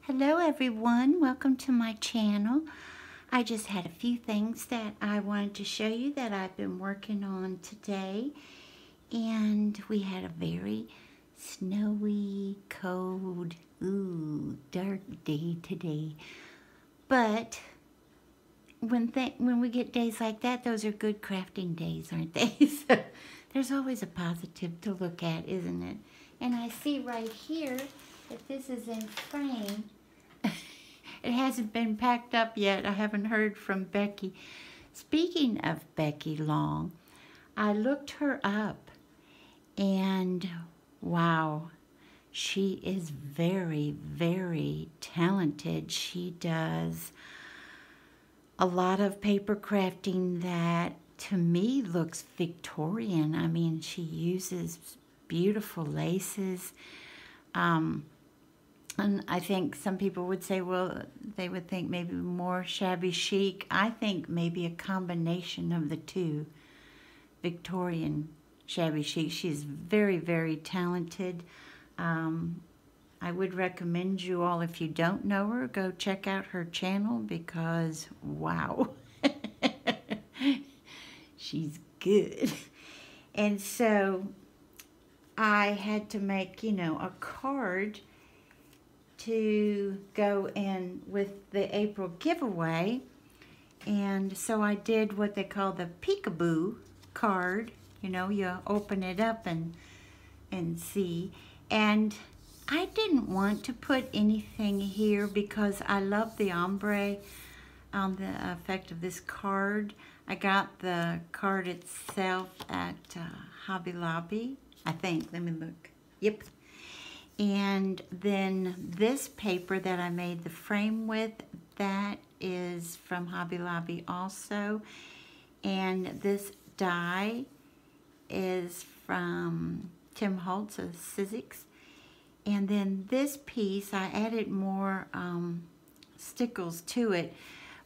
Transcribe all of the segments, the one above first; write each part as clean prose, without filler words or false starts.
Hello everyone, welcome to my channel. I just had a few things that I wanted to show you that I've been working on today. And we had a very snowy, cold, dark day today. But when we get days like that, those are good crafting days, aren't they? So there's always a positive to look at, isn't it? And I see right here that this is in frame. It hasn't been packed up yet. I haven't heard from Becky. Speaking of Becky Long, I looked her up and wow, she is very, very talented. She does a lot of paper crafting that to me looks Victorian. I mean, she uses beautiful laces. And I think some people would say, well, they would think maybe more shabby chic. I think maybe a combination of the two, Victorian shabby chic. She's very, very talented. I would recommend you all, if you don't know her, go check out her channel because, wow, she's good. And so I had to make, a card to go in with the April giveaway, and so I did what they call the peekaboo card. You open it up and see, and I didn't want to put anything here because I love the ombre on the effect of this card. I got the card itself at Hobby Lobby, I think. Let me look. Yep. And then this paper that I made the frame with, that is from Hobby Lobby also. And this die is from Tim Holtz of Sizzix. And then this piece, I added more stickles to it.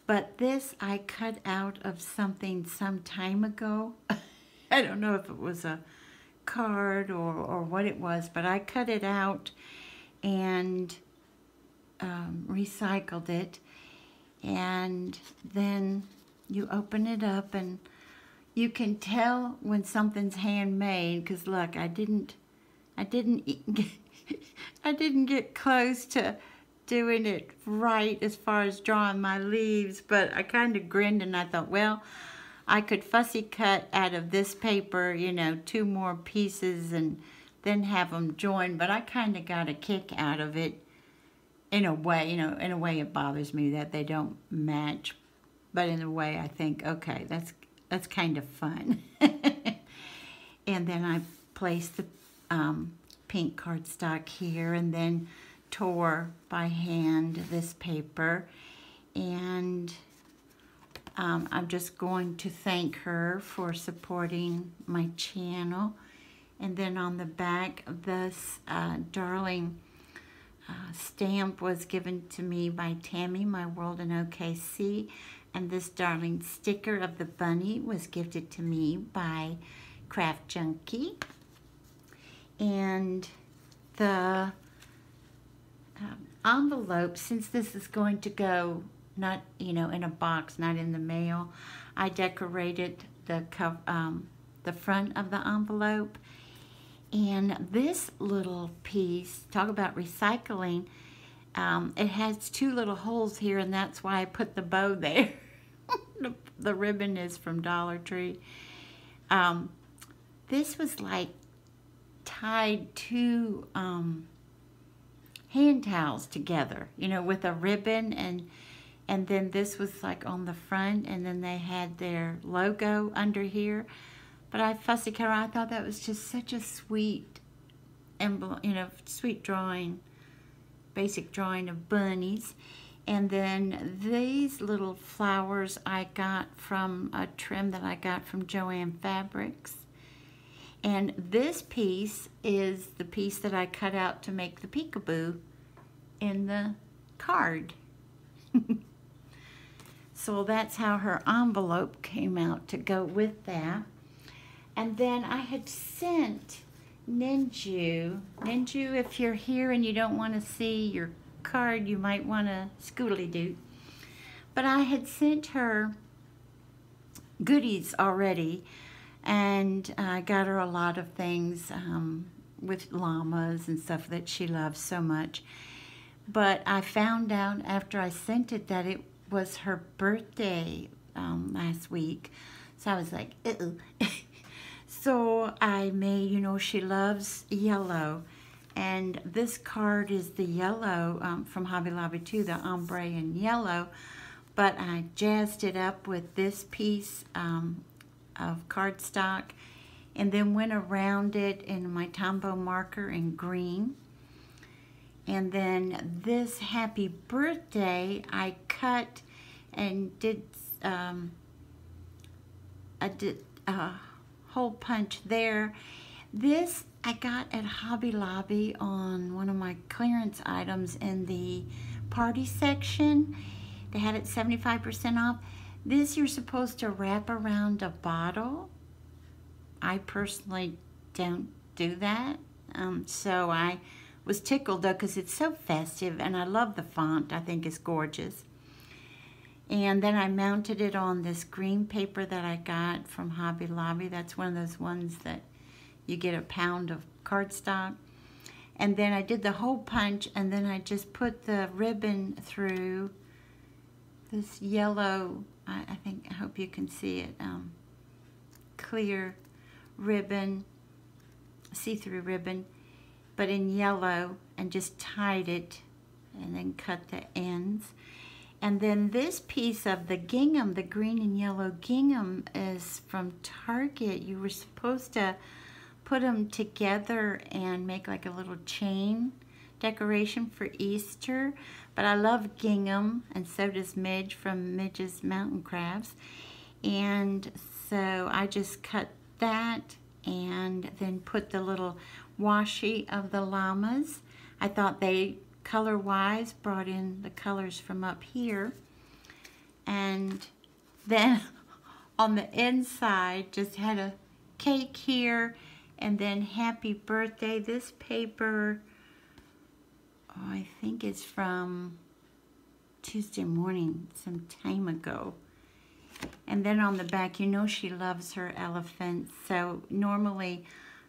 But this I cut out of something some time ago. I don't know if it was a card or what it was, but I cut it out and recycled it, and then you open it up and you can tell when something's handmade, because look, I didn't get close to doing it right as far as drawing my leaves, but I kind of grinned and I thought, well, I could fussy cut out of this paper, 2 more pieces and then have them join, but I kind of got a kick out of it in a way, in a way it bothers me that they don't match, but in a way I think, okay, that's kind of fun. And then I placed the pink cardstock here and then tore by hand this paper, and I'm just going to thank her for supporting my channel. And then on the back, this darling stamp was given to me by Tammy, My World in OKC. And this darling sticker of the bunny was gifted to me by Craft Junkie. And the envelope, since this is going to go not, in a box, not in the mail, I decorated the front of the envelope. And this little piece, talk about recycling, it has 2 little holes here, and that's why I put the bow there. The ribbon is from Dollar Tree. This was like tied 2 hand towels together, with a ribbon, and then this was like on the front, and then they had their logo under here. But I fussy cut. I thought that was just such a sweet emblem, sweet drawing, basic drawing of bunnies. And then these little flowers I got from a trim that I got from Joann Fabrics. And this piece is the piece that I cut out to make the peekaboo in the card. So that's how her envelope came out to go with that. And then I had sent Ninju, if you're here and you don't want to see your card you might want to scoodly-doo. But I had sent her goodies already, and I got her a lot of things with llamas and stuff that she loves so much. But I found out after I sent it that it was her birthday last week. So I was like, uh-oh. So I made, you know, she loves yellow. And this card is the yellow from Hobby Lobby too, the ombre in yellow. But I jazzed it up with this piece of cardstock and then went around it in my Tombow marker in green. And then this happy birthday, I cut and did a hole punch there. This I got at Hobby Lobby on one of my clearance items in the party section. They had it 75% off. This you're supposed to wrap around a bottle. I personally don't do that. So I was tickled though because it's so festive and I love the font. I think it's gorgeous. And then I mounted it on this green paper that I got from Hobby Lobby. That's one of those ones that you get a pound of cardstock. And then I did the hole punch, and then I just put the ribbon through this yellow, I hope you can see it, clear ribbon, see-through ribbon, but in yellow, and just tied it and then cut the ends. And then this piece of the gingham, the green and yellow gingham, is from Target. You were supposed to put them together and make like a little chain decoration for Easter. But I love gingham, and so does Midge from Midge's Mountain Crafts. And so I just cut that and then put the little washi of the llamas. I thought they, color-wise, brought in the colors from up here. And then on the inside, just had a cake here, and then happy birthday. This paper, oh, I think it's from Tuesday morning, some time ago. And then on the back, you know she loves her elephants. So normally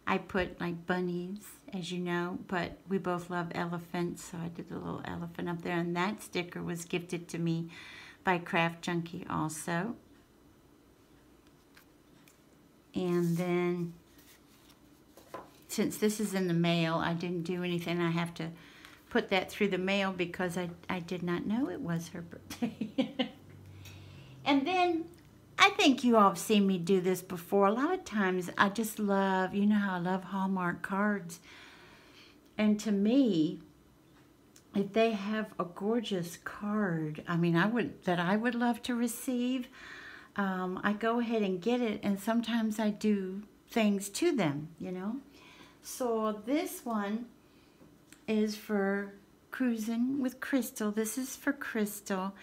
I put like bunnies, as you know, but we both love elephants, so I did a little elephant up there. And that sticker was gifted to me by Craft Junkie also. And then, since this is in the mail, I didn't do anything. I have to put that through the mail because I did not know it was her birthday. And then, I think you all have seen me do this before. A lot of times, I just love, you know how I love Hallmark cards. And to me, if they have a gorgeous card, I mean, I would love to receive, I go ahead and get it, and sometimes I do things to them, you know. So this one is for Cruising with Crystal. This is for Crystal.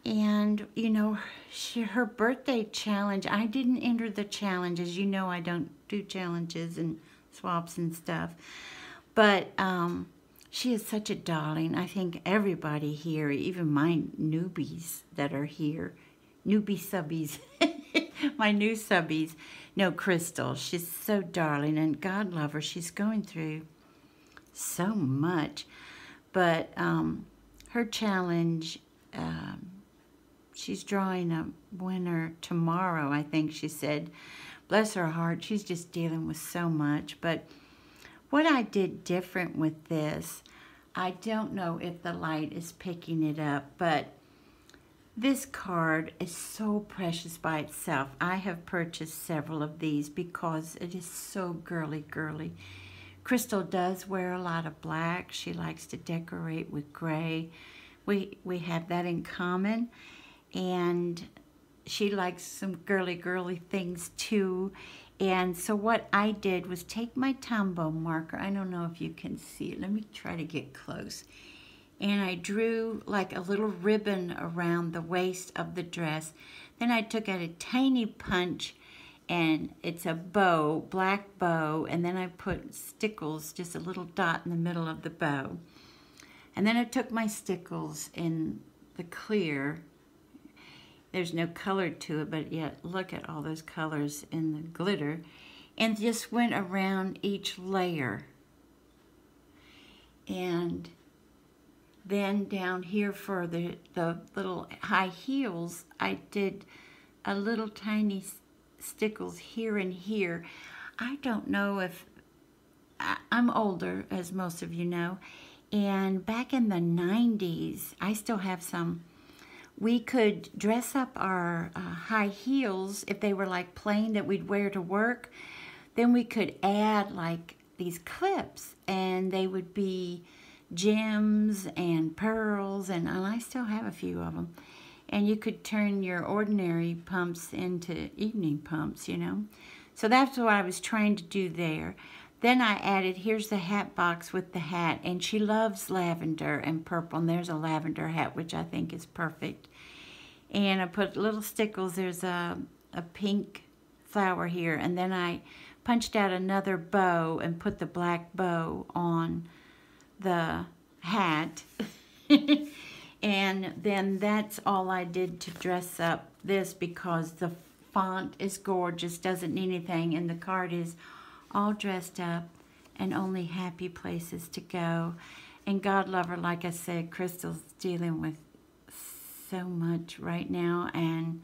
And, you know, her birthday challenge, I didn't enter the challenge. As you know, I don't do challenges and swaps and stuff. But she is such a darling. I think everybody here, even my newbies that are here, newbie subbies, my new subbies, know Crystal. She's so darling, and God love her. She's going through so much. But her challenge, she's drawing a winner tomorrow, I think she said. Bless her heart, she's just dealing with so much. But what I did different with this, I don't know if the light is picking it up, but this card is so precious by itself. I have purchased several of these because it is so girly, girly. Crystal does wear a lot of black. She likes to decorate with gray. We have that in common. And she likes some girly, girly things too. And so what I did was take my Tombow marker. I don't know if you can see it. Let me try to get close. And I drew like a little ribbon around the waist of the dress. Then I took out a tiny punch, and it's a bow, black bow, and then I put stickles, just a little dot in the middle of the bow. And then I took my stickles in the clear. There's no color to it, but yet look at all those colors in the glitter. And just went around each layer. And then down here for the little high heels, I did a little tiny stickles here and here. I don't know if, I'm older, as most of you know, and back in the 90s, I still have some, we could dress up our high heels if they were like plain that we'd wear to work. Then we could add like these clips, and they would be gems and pearls, and I still have a few of them. And you could turn your ordinary pumps into evening pumps, you know. So that's what I was trying to do there. Then I added, here's the hat box with the hat, and she loves lavender and purple, and there's a lavender hat, which I think is perfect. And I put little stickles, there's a pink flower here, and then I punched out another bow and put the black bow on the hat. And then that's all I did to dress up this, because the font is gorgeous, doesn't need anything, and the card is all dressed up and only happy places to go. And God love her, like I said, Crystal's dealing with so much right now, and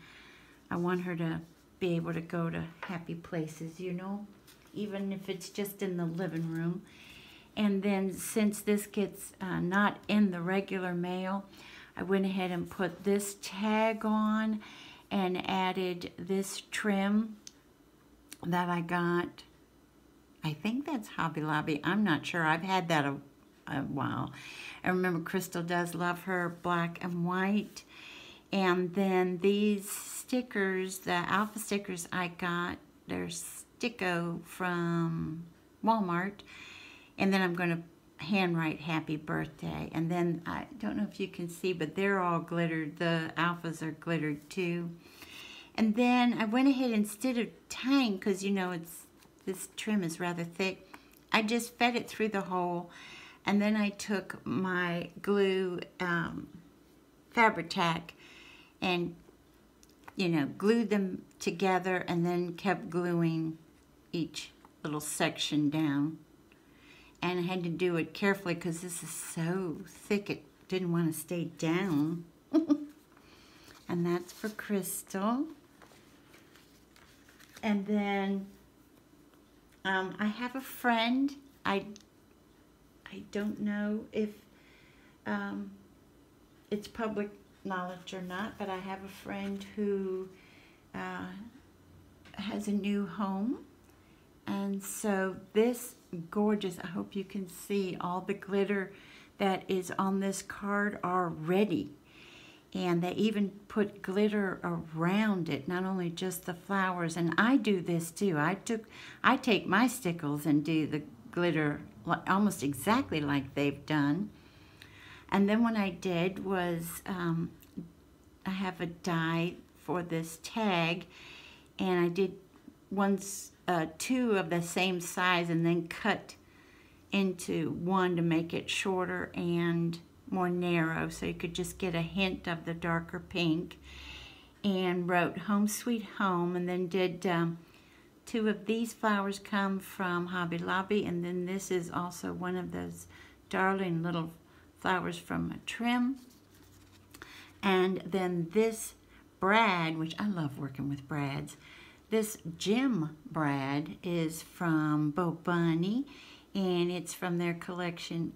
I want her to be able to go to happy places, you know, even if it's just in the living room. And then since this gets not in the regular mail, I went ahead and put this tag on and added this trim that I got. I think that's Hobby Lobby. I'm not sure. I've had that a while. I remember Crystal does love her black and white. And then these stickers, the alpha stickers I got, they're Sticko from Walmart. And then I'm going to handwrite happy birthday. And then I don't know if you can see, but they're all glittered. The alphas are glittered too. And then I went ahead, instead of tying, because you know this trim is rather thick, I just fed it through the hole. And then I took my glue, Fabri-Tac, and you know, glued them together, and then kept gluing each little section down. And I had to do it carefully because this is so thick it didn't want to stay down. And that's for Crystal. And then I have a friend. I don't know if it's public knowledge or not, but I have a friend who has a new home. And so this gorgeous, I hope you can see all the glitter that is on this card already. And they even put glitter around it, not only just the flowers. And I do this too. I take my stickles and do the glitter almost exactly like they've done. And then what I did was, I have a die for this tag, and I did two of the same size, and then cut into one to make it shorter and more narrow, so you could just get a hint of the darker pink. And wrote Home Sweet Home, and then did two of these flowers come from Hobby Lobby, and then this is also one of those darling little flowers from a trim. And then this brad, which I love working with brads, this gem brad is from Bo Bunny, and it's from their collection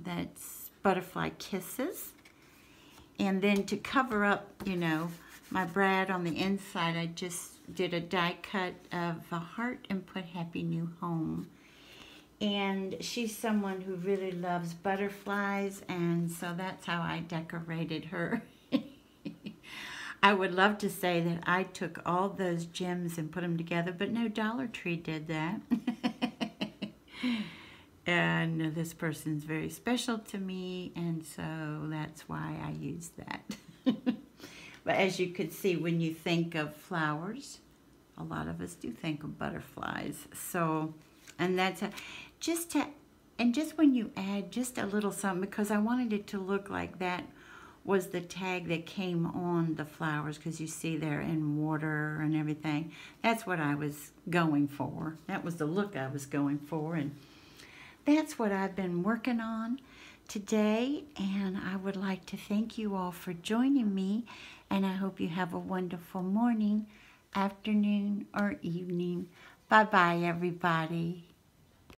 that's Butterfly Kisses. And then to cover up, you know, my brad on the inside, I just did a die cut of a heart and put Happy New Home. And she's someone who really loves butterflies, and so that's how I decorated her. I would love to say that I took all those gems and put them together, but no, Dollar Tree did that. And this person's very special to me, and so that's why I use that. But as you could see, when you think of flowers, a lot of us do think of butterflies. So, and that's just to And just when you add just a little something, because I wanted it to look like that was the tag that came on the flowers, because you see they're in water and everything. That's what I was going for. That was the look I was going for, and that's what I've been working on today, and I would like to thank you all for joining me, and I hope you have a wonderful morning, afternoon, or evening. Bye-bye, everybody.